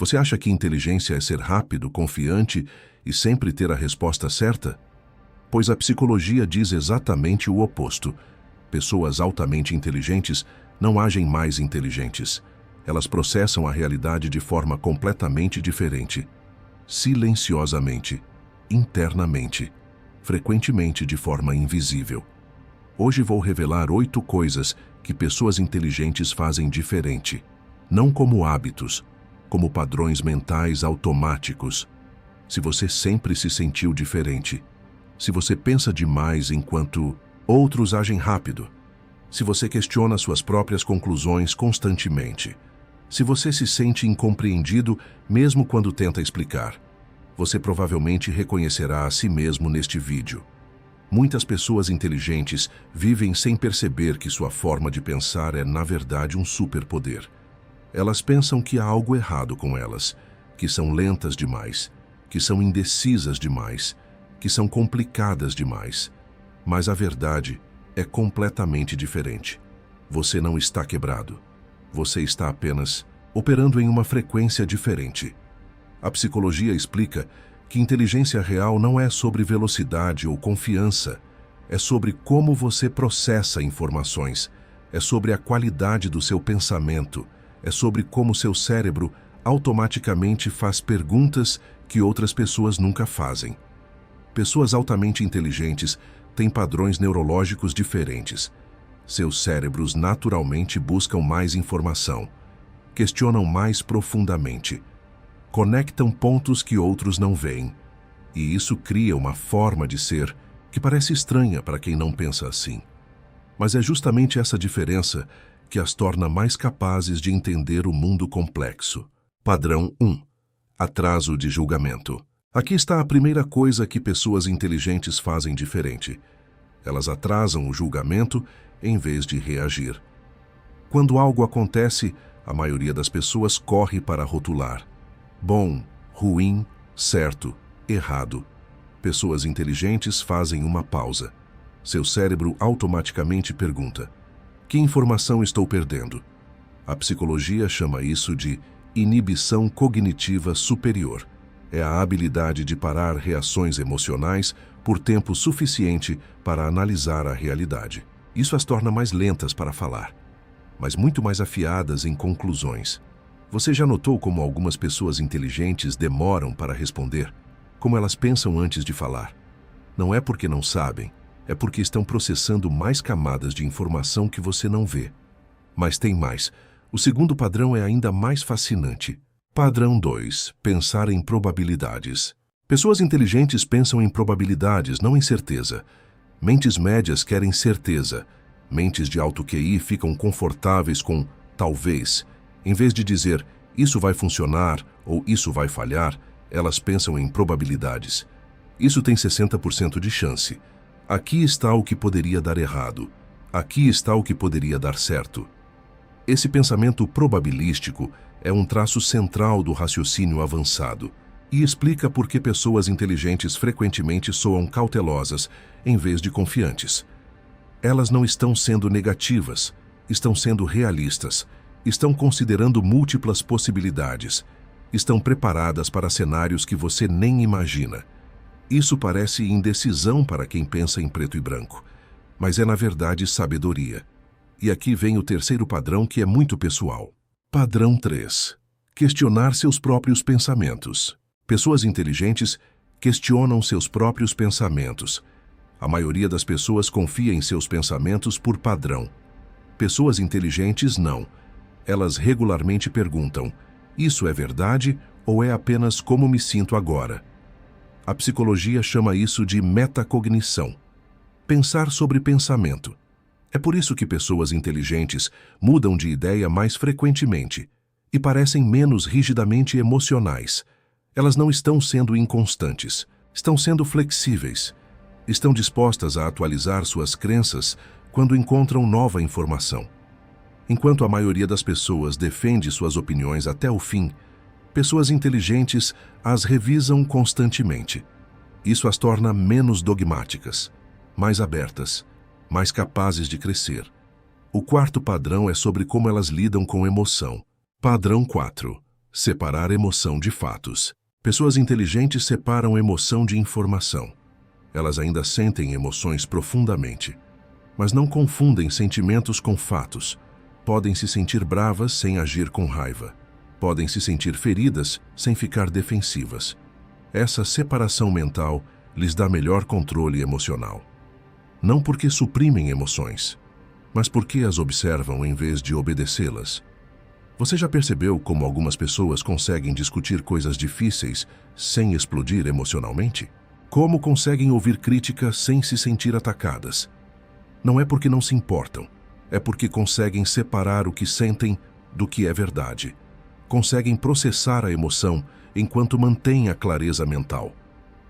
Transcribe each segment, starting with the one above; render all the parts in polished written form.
Você acha que inteligência é ser rápido, confiante e sempre ter a resposta certa? Pois a psicologia diz exatamente o oposto. Pessoas altamente inteligentes não agem mais inteligentes. Elas processam a realidade de forma completamente diferente. Silenciosamente, internamente, frequentemente de forma invisível. Hoje vou revelar 8 coisas que pessoas inteligentes fazem diferente. Não como hábitos, como padrões mentais automáticos. Se você sempre se sentiu diferente, se você pensa demais enquanto outros agem rápido, se você questiona suas próprias conclusões constantemente, se você se sente incompreendido mesmo quando tenta explicar, você provavelmente reconhecerá a si mesmo neste vídeo. Muitas pessoas inteligentes vivem sem perceber que sua forma de pensar é, na verdade, um superpoder. Elas pensam que há algo errado com elas, que são lentas demais, que são indecisas demais, que são complicadas demais. Mas a verdade é completamente diferente. Você não está quebrado. Você está apenas operando em uma frequência diferente. A psicologia explica que inteligência real não é sobre velocidade ou confiança, é sobre como você processa informações, é sobre a qualidade do seu pensamento, é sobre como seu cérebro automaticamente faz perguntas que outras pessoas nunca fazem. Pessoas altamente inteligentes têm padrões neurológicos diferentes. Seus cérebros naturalmente buscam mais informação, questionam mais profundamente, conectam pontos que outros não veem. E isso cria uma forma de ser que parece estranha para quem não pensa assim. Mas é justamente essa diferença que as torna mais capazes de entender o mundo complexo. Padrão 1. Atraso de julgamento. Aqui está a primeira coisa que pessoas inteligentes fazem diferente. Elas atrasam o julgamento em vez de reagir. Quando algo acontece, a maioria das pessoas corre para rotular. Bom, ruim, certo, errado. Pessoas inteligentes fazem uma pausa. Seu cérebro automaticamente pergunta: que informação estou perdendo? A psicologia chama isso de inibição cognitiva superior. É a habilidade de parar reações emocionais por tempo suficiente para analisar a realidade. Isso as torna mais lentas para falar, mas muito mais afiadas em conclusões. Você já notou como algumas pessoas inteligentes demoram para responder? Como elas pensam antes de falar? Não é porque não sabem, é porque estão processando mais camadas de informação que você não vê. Mas tem mais. O segundo padrão é ainda mais fascinante. Padrão 2. Pensar em probabilidades. Pessoas inteligentes pensam em probabilidades, não em certeza. Mentes médias querem certeza. Mentes de alto QI ficam confortáveis com talvez. Em vez de dizer, isso vai funcionar ou isso vai falhar, elas pensam em probabilidades. Isso tem 60% de chance. Aqui está o que poderia dar errado. Aqui está o que poderia dar certo. Esse pensamento probabilístico é um traço central do raciocínio avançado e explica por que pessoas inteligentes frequentemente soam cautelosas em vez de confiantes. Elas não estão sendo negativas, estão sendo realistas, estão considerando múltiplas possibilidades, estão preparadas para cenários que você nem imagina. Isso parece indecisão para quem pensa em preto e branco, mas é na verdade sabedoria. E aqui vem o terceiro padrão que é muito pessoal. Padrão 3. Questionar seus próprios pensamentos. Pessoas inteligentes questionam seus próprios pensamentos. A maioria das pessoas confia em seus pensamentos por padrão. Pessoas inteligentes não. Elas regularmente perguntam: isso é verdade ou é apenas como me sinto agora? A psicologia chama isso de metacognição. Pensar sobre pensamento. É por isso que pessoas inteligentes mudam de ideia mais frequentemente e parecem menos rigidamente emocionais. Elas não estão sendo inconstantes, estão sendo flexíveis. Estão dispostas a atualizar suas crenças quando encontram nova informação. Enquanto a maioria das pessoas defende suas opiniões até o fim, pessoas inteligentes as revisam constantemente. Isso as torna menos dogmáticas, mais abertas, mais capazes de crescer. O quarto padrão é sobre como elas lidam com emoção. Padrão 4. Separar emoção de fatos. Pessoas inteligentes separam emoção de informação. Elas ainda sentem emoções profundamente, mas não confundem sentimentos com fatos. Podem se sentir bravas sem agir com raiva. Podem se sentir feridas sem ficar defensivas. Essa separação mental lhes dá melhor controle emocional. Não porque suprimem emoções, mas porque as observam em vez de obedecê-las. Você já percebeu como algumas pessoas conseguem discutir coisas difíceis sem explodir emocionalmente? Como conseguem ouvir crítica sem se sentir atacadas? Não é porque não se importam, é porque conseguem separar o que sentem do que é verdade. Conseguem processar a emoção enquanto mantêm a clareza mental.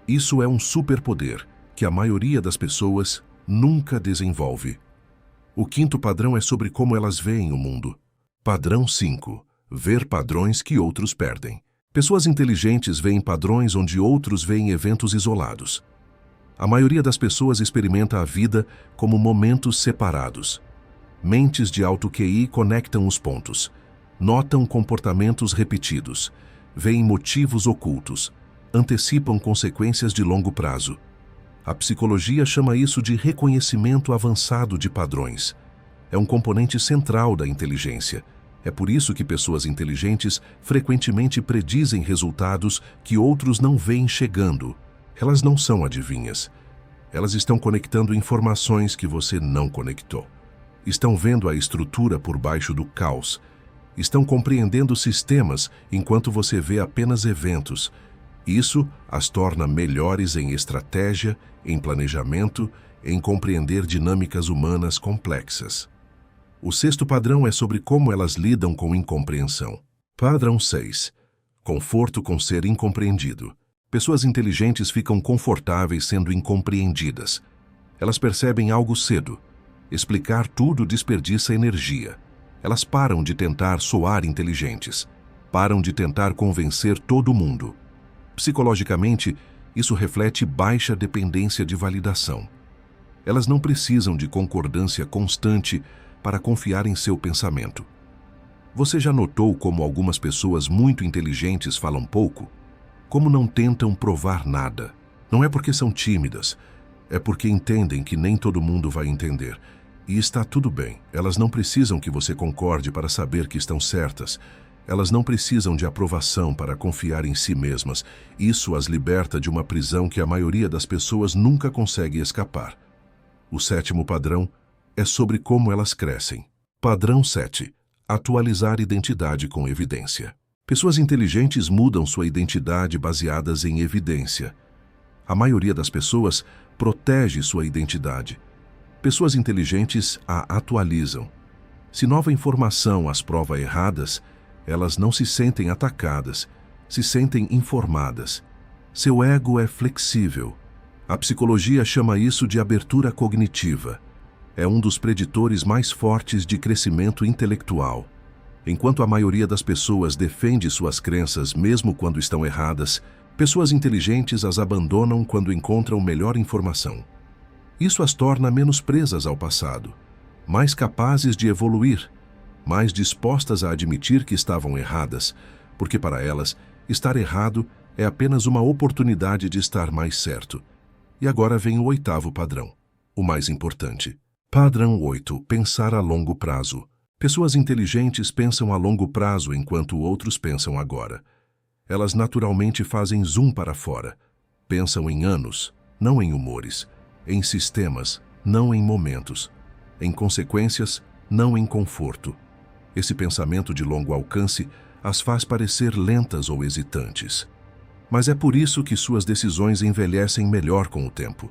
Isso é um superpoder que a maioria das pessoas nunca desenvolve. O quinto padrão é sobre como elas veem o mundo. Padrão 5. Ver padrões que outros perdem. Pessoas inteligentes veem padrões onde outros veem eventos isolados. A maioria das pessoas experimenta a vida como momentos separados. Mentes de alto QI conectam os pontos, notam comportamentos repetidos, veem motivos ocultos, antecipam consequências de longo prazo. A psicologia chama isso de reconhecimento avançado de padrões. É um componente central da inteligência. É por isso que pessoas inteligentes frequentemente predizem resultados que outros não veem chegando. Elas não são adivinhas. Elas estão conectando informações que você não conectou. Estão vendo a estrutura por baixo do caos. Estão compreendendo sistemas enquanto você vê apenas eventos. Isso as torna melhores em estratégia, em planejamento, em compreender dinâmicas humanas complexas. O sexto padrão é sobre como elas lidam com incompreensão. Padrão 6. Conforto com ser incompreendido. Pessoas inteligentes ficam confortáveis sendo incompreendidas. Elas percebem algo cedo. Explicar tudo desperdiça energia. Elas param de tentar soar inteligentes. Param de tentar convencer todo mundo. Psicologicamente, isso reflete baixa dependência de validação. Elas não precisam de concordância constante para confiar em seu pensamento. Você já notou como algumas pessoas muito inteligentes falam pouco? Como não tentam provar nada? Não é porque são tímidas, é porque entendem que nem todo mundo vai entender. E está tudo bem. Elas não precisam que você concorde para saber que estão certas. Elas não precisam de aprovação para confiar em si mesmas. Isso as liberta de uma prisão que a maioria das pessoas nunca consegue escapar. O sétimo padrão é sobre como elas crescem. Padrão 7. Atualizar identidade com evidência. Pessoas inteligentes mudam sua identidade baseadas em evidência. A maioria das pessoas protege sua identidade. Pessoas inteligentes a atualizam. Se nova informação as prova erradas, elas não se sentem atacadas, se sentem informadas. Seu ego é flexível. A psicologia chama isso de abertura cognitiva. É um dos preditores mais fortes de crescimento intelectual. Enquanto a maioria das pessoas defende suas crenças mesmo quando estão erradas, pessoas inteligentes as abandonam quando encontram melhor informação. Isso as torna menos presas ao passado, mais capazes de evoluir, mais dispostas a admitir que estavam erradas, porque para elas, estar errado é apenas uma oportunidade de estar mais certo. E agora vem o oitavo padrão, o mais importante. Padrão 8. Pensar a longo prazo. Pessoas inteligentes pensam a longo prazo enquanto outros pensam agora. Elas naturalmente fazem zoom para fora. Pensam em anos, não em humores. Em sistemas, não em momentos. Em consequências, não em conforto. Esse pensamento de longo alcance as faz parecer lentas ou hesitantes. Mas é por isso que suas decisões envelhecem melhor com o tempo.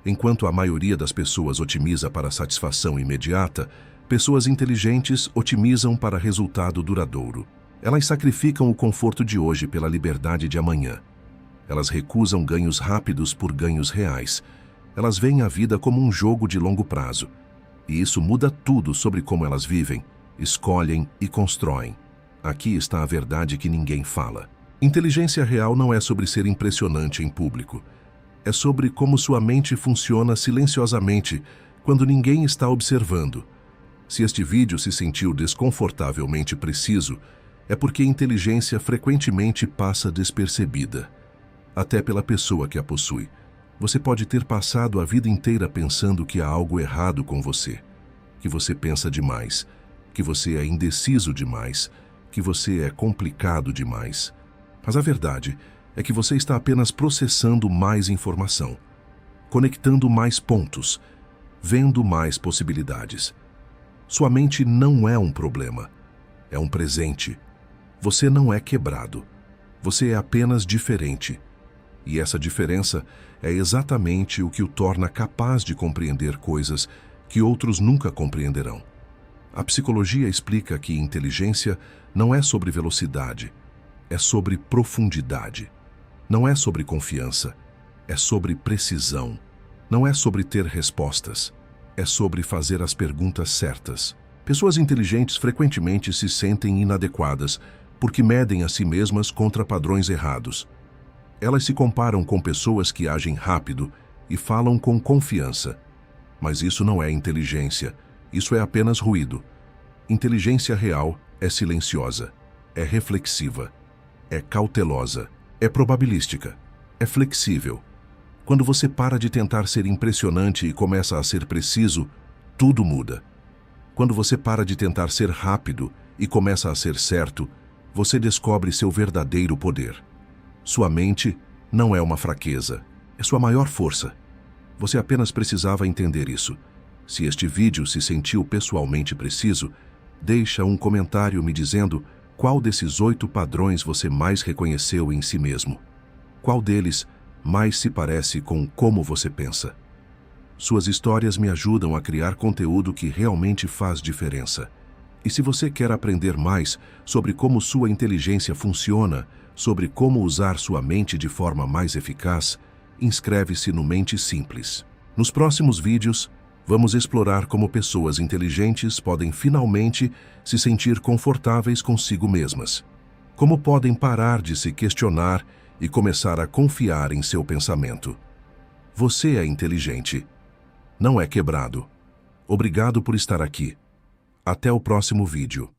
Enquanto a maioria das pessoas otimiza para satisfação imediata, pessoas inteligentes otimizam para resultado duradouro. Elas sacrificam o conforto de hoje pela liberdade de amanhã. Elas recusam ganhos rápidos por ganhos reais. Elas veem a vida como um jogo de longo prazo. E isso muda tudo sobre como elas vivem, escolhem e constroem. Aqui está a verdade que ninguém fala. Inteligência real não é sobre ser impressionante em público. É sobre como sua mente funciona silenciosamente quando ninguém está observando. Se este vídeo se sentiu desconfortavelmente preciso, é porque inteligência frequentemente passa despercebida, até pela pessoa que a possui. Você pode ter passado a vida inteira pensando que há algo errado com você, que você pensa demais, que você é indeciso demais, que você é complicado demais. Mas a verdade é que você está apenas processando mais informação, conectando mais pontos, vendo mais possibilidades. Sua mente não é um problema, é um presente. Você não é quebrado, você é apenas diferente. E essa diferença é exatamente o que o torna capaz de compreender coisas que outros nunca compreenderão. A psicologia explica que inteligência não é sobre velocidade, é sobre profundidade. Não é sobre confiança, é sobre precisão. Não é sobre ter respostas, é sobre fazer as perguntas certas. Pessoas inteligentes frequentemente se sentem inadequadas porque medem a si mesmas contra padrões errados. Elas se comparam com pessoas que agem rápido e falam com confiança. Mas isso não é inteligência, isso é apenas ruído. Inteligência real é silenciosa, é reflexiva, é cautelosa, é probabilística, é flexível. Quando você para de tentar ser impressionante e começa a ser preciso, tudo muda. Quando você para de tentar ser rápido e começa a ser certo, você descobre seu verdadeiro poder. Sua mente não é uma fraqueza, é sua maior força. Você apenas precisava entender isso. Se este vídeo se sentiu pessoalmente preciso, deixa um comentário me dizendo qual desses 8 padrões você mais reconheceu em si mesmo. Qual deles mais se parece com como você pensa. Suas histórias me ajudam a criar conteúdo que realmente faz diferença. E se você quer aprender mais sobre como sua inteligência funciona, sobre como usar sua mente de forma mais eficaz, inscreve-se no Mente Simples. Nos próximos vídeos, vamos explorar como pessoas inteligentes podem finalmente se sentir confortáveis consigo mesmas. Como podem parar de se questionar e começar a confiar em seu pensamento. Você é inteligente. Não é quebrado. Obrigado por estar aqui. Até o próximo vídeo.